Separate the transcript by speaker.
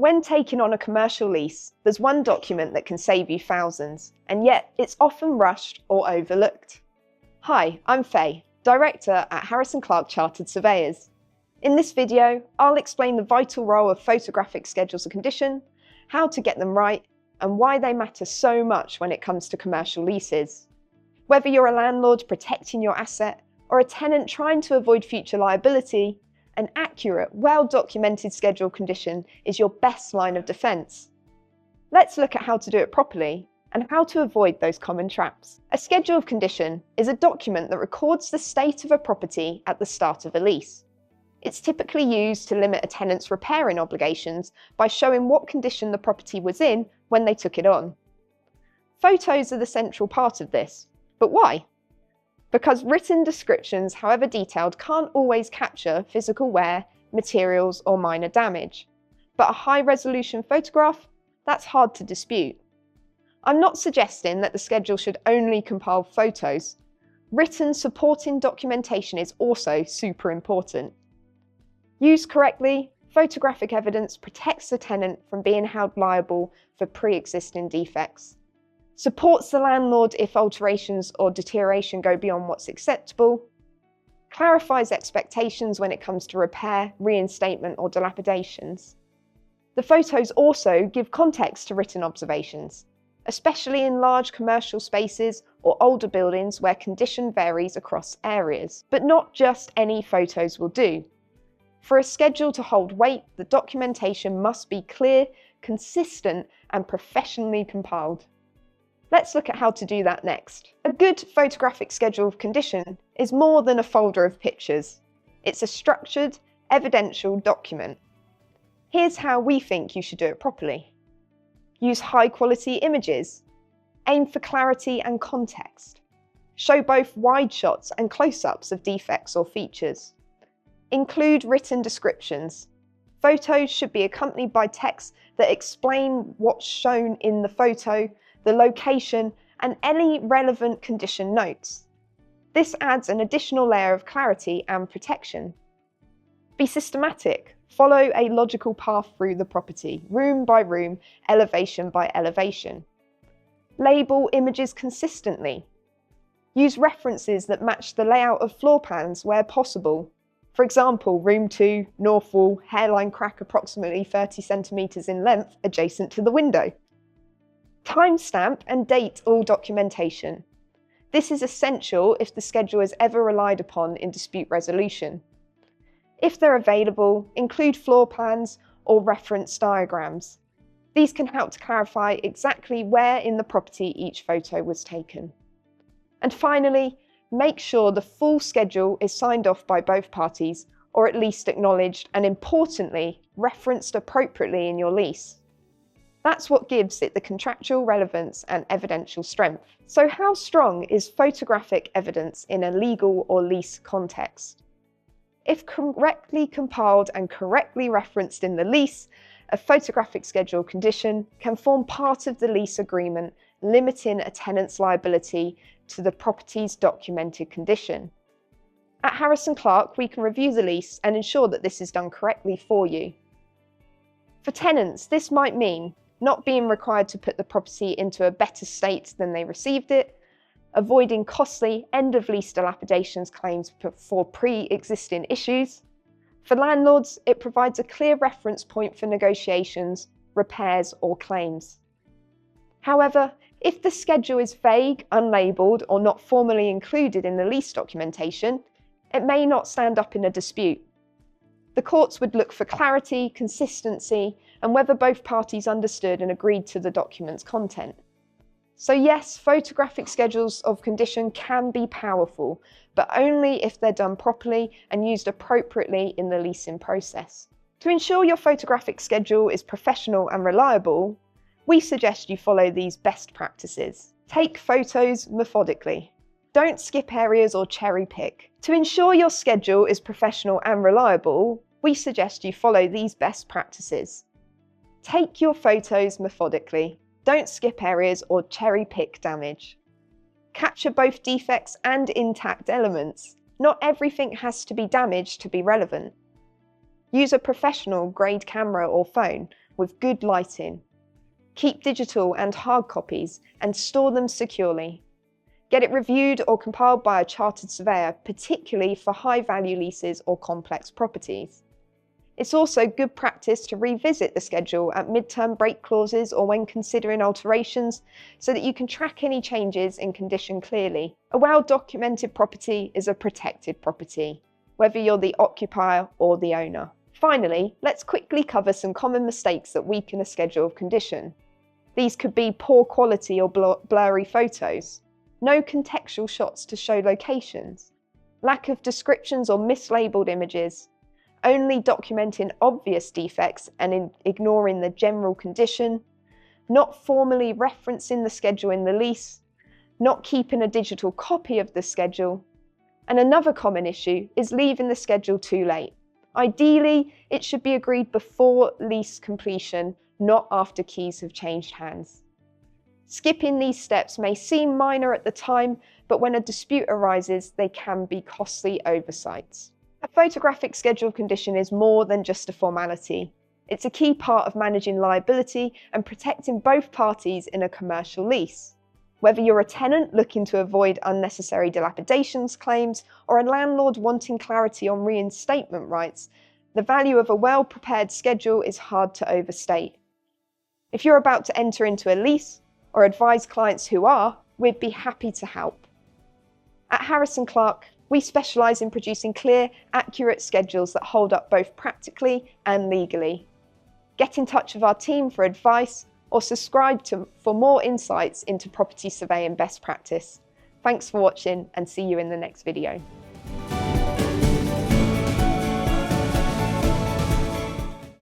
Speaker 1: When taking on a commercial lease, there's one document that can save you thousands, and yet it's often rushed or overlooked. Hi, I'm Faye, Director at Harrison Clarke Chartered Surveyors. In this video, I'll explain the vital role of photographic schedules of condition, how to get them right, and why they matter so much when it comes to commercial leases. Whether you're a landlord protecting your asset or a tenant trying to avoid future liability, an accurate, well-documented schedule of condition is your best line of defence. Let's look at how to do it properly and how to avoid those common traps. A schedule of condition is a document that records the state of a property at the start of a lease. It's typically used to limit a tenant's repairing obligations by showing what condition the property was in when they took it on. Photos are the central part of this, but why? Because written descriptions, however detailed, can't always capture physical wear, materials, or minor damage. But a high-resolution photograph, that's hard to dispute. I'm not suggesting that the schedule should only compile photos. Written supporting documentation is also super important. Used correctly, photographic evidence protects the tenant from being held liable for pre-existing defects, supports the landlord if alterations or deterioration go beyond what's acceptable, clarifies expectations when it comes to repair, reinstatement, or dilapidations. The photos also give context to written observations, especially in large commercial spaces or older buildings where condition varies across areas. But not just any photos will do. For a schedule to hold weight, the documentation must be clear, consistent, and professionally compiled. Let's look at how to do that next. A good photographic schedule of condition is more than a folder of pictures. It's a structured, evidential document. Here's how we think you should do it properly. Use high-quality images. Aim for clarity and context. Show both wide shots and close-ups of defects or features. Include written descriptions. Photos should be accompanied by text that explain what's shown in the photo, the location, and any relevant condition notes. This adds an additional layer of clarity and protection. Be systematic. Follow a logical path through the property, room by room, elevation by elevation. Label images consistently. Use references that match the layout of floor plans where possible. For example, room 2, north wall, hairline crack approximately 30 centimetres in length adjacent to the window. Timestamp and date all documentation. This is essential if the schedule is ever relied upon in dispute resolution. If they're available, include floor plans or reference diagrams. These can help to clarify exactly where in the property each photo was taken. And finally, make sure the full schedule is signed off by both parties, or at least acknowledged and, importantly, referenced appropriately in your lease. That's what gives it the contractual relevance and evidential strength. So how strong is photographic evidence in a legal or lease context? If correctly compiled and correctly referenced in the lease, a photographic schedule of condition can form part of the lease agreement, limiting a tenant's liability to the property's documented condition. At Harrison Clarke, we can review the lease and ensure that this is done correctly for you. For tenants, this might mean not being required to put the property into a better state than they received it, avoiding costly end-of-lease dilapidations claims for pre-existing issues. For landlords, it provides a clear reference point for negotiations, repairs, or claims. However, if the schedule is vague, unlabelled, or not formally included in the lease documentation, it may not stand up in a dispute. The courts would look for clarity, consistency, and whether both parties understood and agreed to the document's content. So yes, photographic schedules of condition can be powerful, but only if they're done properly and used appropriately in the leasing process. To ensure your photographic schedule is professional and reliable, we suggest you follow these best practices. Take photos methodically. Don't skip areas or cherry pick. To ensure your schedule is professional and reliable, we suggest you follow these best practices. Take your photos methodically. Don't skip areas or cherry pick damage. Capture both defects and intact elements. Not everything has to be damaged to be relevant. Use a professional grade camera or phone. with good lighting. Keep digital and hard copies and store them securely. Get it reviewed or compiled by a chartered surveyor, particularly for high-value leases or complex properties. It's also good practice to revisit the schedule at mid-term break clauses or when considering alterations so that you can track any changes in condition clearly. A well-documented property is a protected property, whether you're the occupier or the owner. Finally, let's quickly cover some common mistakes that weaken a schedule of condition. These could be poor quality or blurry photos, no contextual shots to show locations, lack of descriptions or mislabeled images, only documenting obvious defects and ignoring the general condition, not formally referencing the schedule in the lease, not keeping a digital copy of the schedule, and another common issue is leaving the schedule too late. Ideally, it should be agreed before lease completion, not after keys have changed hands. Skipping these steps may seem minor at the time, but when a dispute arises, they can be costly oversights. A photographic schedule of condition is more than just a formality. It's a key part of managing liability and protecting both parties in a commercial lease. Whether you're a tenant looking to avoid unnecessary dilapidations claims or a landlord wanting clarity on reinstatement rights, the value of a well-prepared schedule is hard to overstate. If you're about to enter into a lease or advise clients who are, we'd be happy to help. At Harrison Clarke, we specialise in producing clear, accurate schedules that hold up both practically and legally. Get in touch with our team for advice or subscribe for more insights into property surveying best practice. Thanks for watching and see you in the next video.